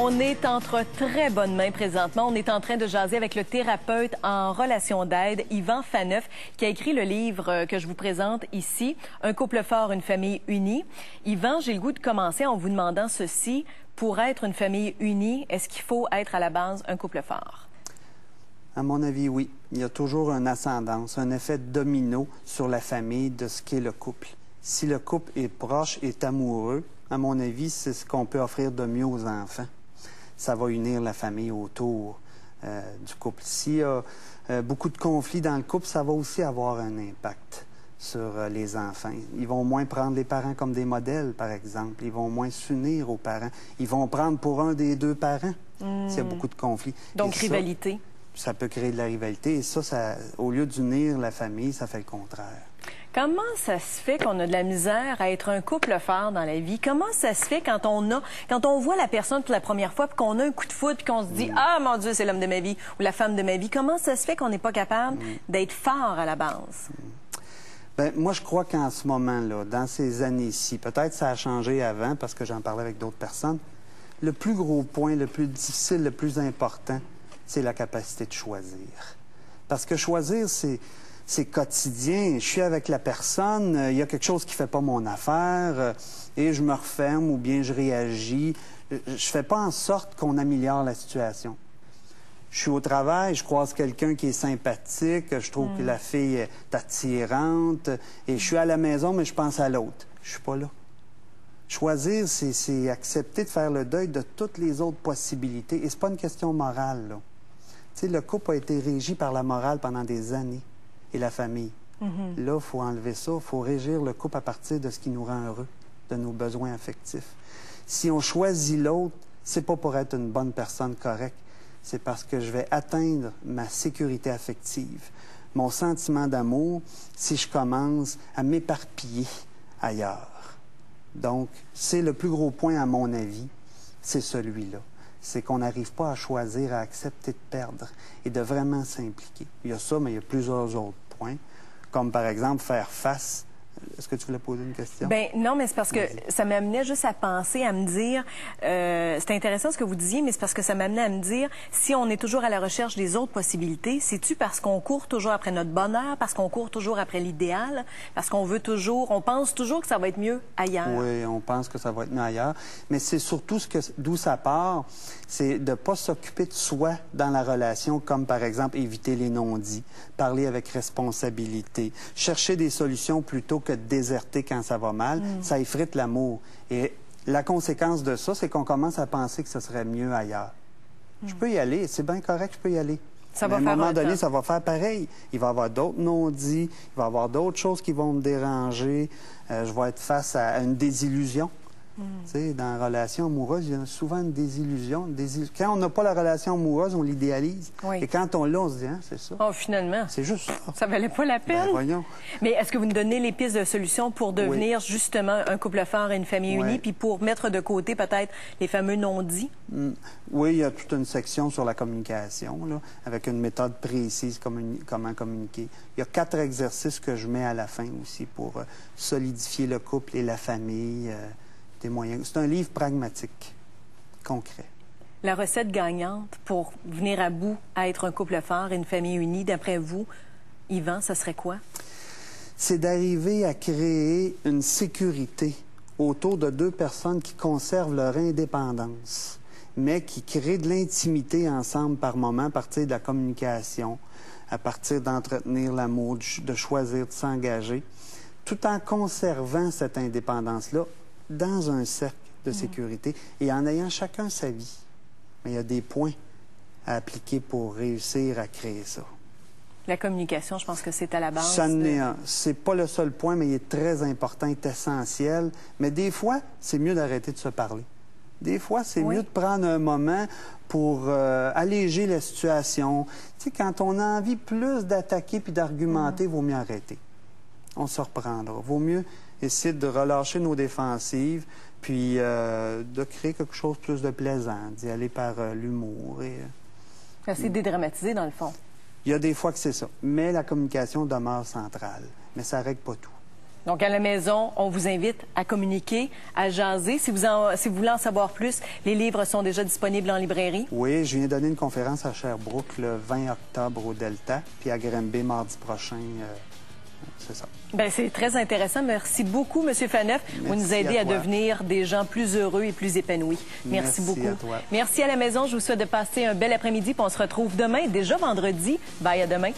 On est entre très bonnes mains présentement. On est en train de jaser avec le thérapeute en relation d'aide, Yvan Phaneuf, qui a écrit le livre que je vous présente ici, Un couple fort, une famille unie. Yvan, j'ai le goût de commencer en vous demandant ceci. Pour être une famille unie, est-ce qu'il faut être à la base un couple fort? À mon avis, oui. Il y a toujours une ascendance, un effet domino sur la famille de ce qu'est le couple. Si le couple est proche, est amoureux, à mon avis, c'est ce qu'on peut offrir de mieux aux enfants. Ça va unir la famille autour du couple. S'il y a beaucoup de conflits dans le couple, ça va aussi avoir un impact sur les enfants. Ils vont moins prendre les parents comme des modèles, par exemple. Ils vont moins s'unir aux parents. Ils vont prendre pour un des deux parents s'il y a beaucoup de conflits. Donc, rivalité. Ça peut créer de la rivalité. Et ça, au lieu d'unir la famille, ça fait le contraire. Comment ça se fait qu'on a de la misère à être un couple fort dans la vie? Comment ça se fait quand on voit la personne pour la première fois, puis qu'on a un coup de foudre, puis qu'on se dit « Ah, mon Dieu, c'est l'homme de ma vie » ou « la femme de ma vie ». Comment ça se fait qu'on n'est pas capable d'être fort à la base? Bien, moi, je crois qu'en ce moment-là, dans ces années-ci, peut-être ça a changé avant parce que j'en parlais avec d'autres personnes, le plus gros point, le plus difficile, le plus important, c'est la capacité de choisir. Parce que choisir, c'est quotidien. Je suis avec la personne, il y a quelque chose qui ne fait pas mon affaire et je me referme ou bien je réagis. Je ne fais pas en sorte qu'on améliore la situation. Je suis au travail, je croise quelqu'un qui est sympathique, je trouve que la fille est attirante et je suis à la maison, mais je pense à l'autre. Je suis pas là. Choisir, c'est accepter de faire le deuil de toutes les autres possibilités. Et c'est pas une question morale, là. Tu sais, le couple a été régi par la morale pendant des années. Et la famille. Là, il faut enlever ça. Il faut régir le couple à partir de ce qui nous rend heureux, de nos besoins affectifs. Si on choisit l'autre, c'est pas pour être une bonne personne correcte. C'est parce que je vais atteindre ma sécurité affective, mon sentiment d'amour, si je commence à m'éparpiller ailleurs. Donc, c'est le plus gros point, à mon avis, c'est celui-là. C'est qu'on n'arrive pas à choisir, à accepter de perdre et de vraiment s'impliquer. Il y a ça, mais il y a plusieurs autres points, comme par exemple faire face. Est-ce que tu voulais poser une question? Bien, non, mais c'est parce que ça m'amenait juste à penser, à me dire, c'est intéressant ce que vous disiez, mais c'est parce que ça m'amenait à me dire, si on est toujours à la recherche des autres possibilités, c'est-tu parce qu'on court toujours après notre bonheur, parce qu'on court toujours après l'idéal, parce qu'on veut toujours, on pense toujours que ça va être mieux ailleurs? Oui, on pense que ça va être mieux ailleurs, mais c'est surtout d'où ça part, c'est de ne pas s'occuper de soi dans la relation, comme par exemple éviter les non-dits, parler avec responsabilité, chercher des solutions plutôt que de déserter quand ça va mal, ça effrite l'amour. Et la conséquence de ça, c'est qu'on commence à penser que ce serait mieux ailleurs. Je peux y aller, c'est bien correct, je peux y aller. Ça mais va à un moment donné, temps. ça va faire pareil. Il va y avoir d'autres non-dits, il va y avoir d'autres choses qui vont me déranger. Je vais être face à une désillusion. Tu sais, dans la relation amoureuse, il y a souvent une désillusion. Quand on n'a pas la relation amoureuse, on l'idéalise. Oui. Et quand on l'a, on se dit, c'est ça. Oh, finalement. C'est juste ça. Ça valait pas la peine. Ben, voyons. Mais est-ce que vous nous donnez les pistes de solutions pour devenir justement un couple fort et une famille unie, puis pour mettre de côté peut-être les fameux non-dits? Oui, il y a toute une section sur la communication, là, avec une méthode précise, comment communiquer. Il y a 4 exercices que je mets à la fin aussi pour solidifier le couple et la famille. Des moyens. C'est un livre pragmatique, concret. La recette gagnante pour venir à bout à être un couple fort et une famille unie, d'après vous, Yvan, ce serait quoi? C'est d'arriver à créer une sécurité autour de 2 personnes qui conservent leur indépendance, mais qui créent de l'intimité ensemble par moment à partir de la communication, à partir d'entretenir l'amour, de choisir de s'engager, tout en conservant cette indépendance-là dans un cercle de sécurité et en ayant chacun sa vie. Mais il y a des points à appliquer pour réussir à créer ça. La communication, je pense que c'est à la base. Ça n'est un. C'est pas le seul point, mais il est très important, il est essentiel. Mais des fois, c'est mieux d'arrêter de se parler. Des fois, c'est mieux de prendre un moment pour alléger la situation. Tu sais, quand on a envie plus d'attaquer puis d'argumenter, il vaut mieux arrêter. On se reprendra. Vaut mieux essayer de relâcher nos défensives, puis de créer quelque chose de plus de plaisant, d'y aller par l'humour. C'est dédramatisé, dans le fond. Il y a des fois que c'est ça. Mais la communication demeure centrale. Mais ça ne règle pas tout. Donc, à la maison, on vous invite à communiquer, à jaser. Si vous voulez en savoir plus, les livres sont déjà disponibles en librairie. Oui, je viens donner une conférence à Sherbrooke le 20 octobre au Delta, puis à Granby mardi prochain. C'est ça. Bien, c'est très intéressant. Merci beaucoup, M. Faneuf. Vous nous aidez à devenir des gens plus heureux et plus épanouis. Merci beaucoup. À toi. Merci à la maison. Je vous souhaite de passer un bel après-midi. Puis on se retrouve demain, déjà vendredi. Bye, à demain.